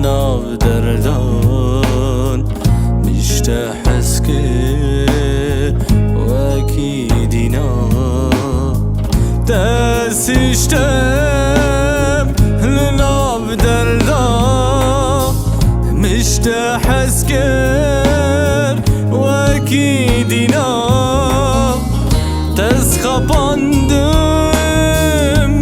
لناف دردان مشتحس که وكيدنا تاسشتم لناف دردان مشتحس که وكيدنا تسخباندم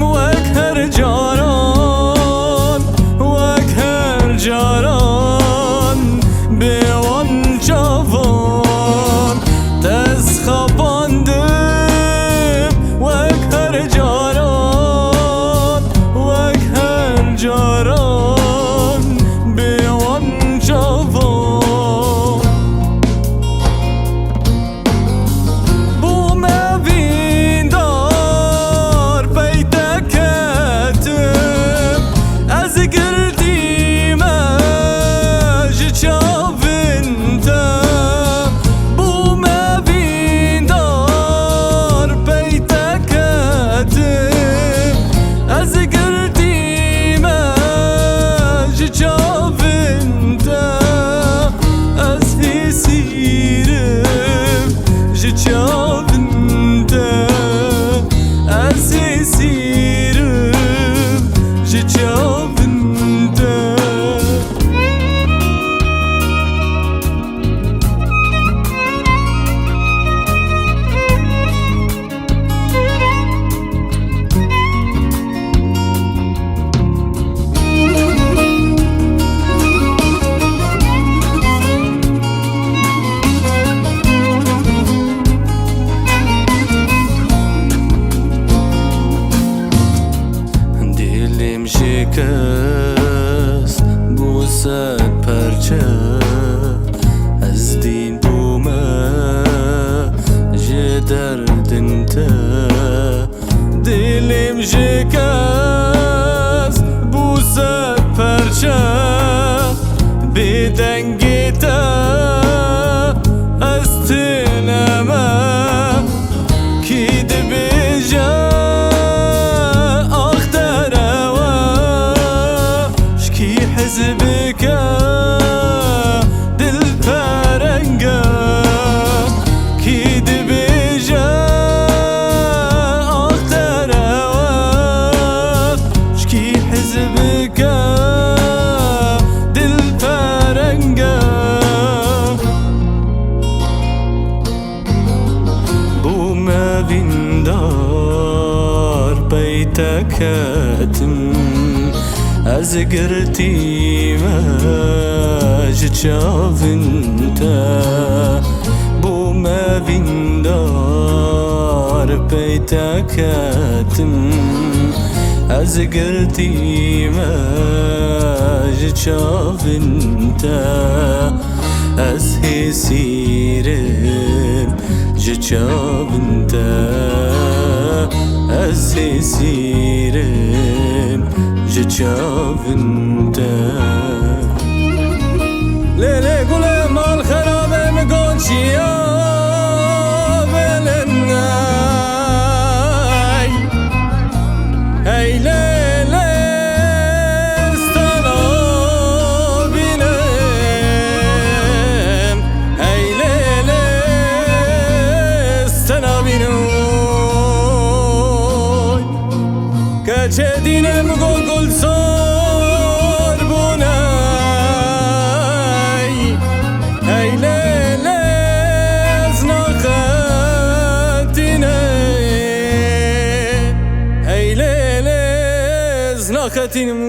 وك هر جاران وك هر جاران بيوان جوان تسخباندم وك هر جاران وك هر جاران بيوان جوان شکست بوسد پرچه از دین بومه جه دردنته دلم شکست بوسد پرچه بدنگیته از تنمه کی دبیجه حزبك دل فرنگا كيد بيجا اختر شكي حزبك دل فرنگا بو ما بيندار بيتك هاتم از گرتی ماج چاونتا بو ما بیندار پیتا کتم از گرتی ماج چاونتا از حسیرم ج چاونتا از حسیرم جاونده لیلی گل مال خرابه میگن چیا بلنای ای لیلی استانا بینم ای لیلی استانا بینم که دینم گل سار بونای ای لیلی از ناختینه ای لیلی از ناختینم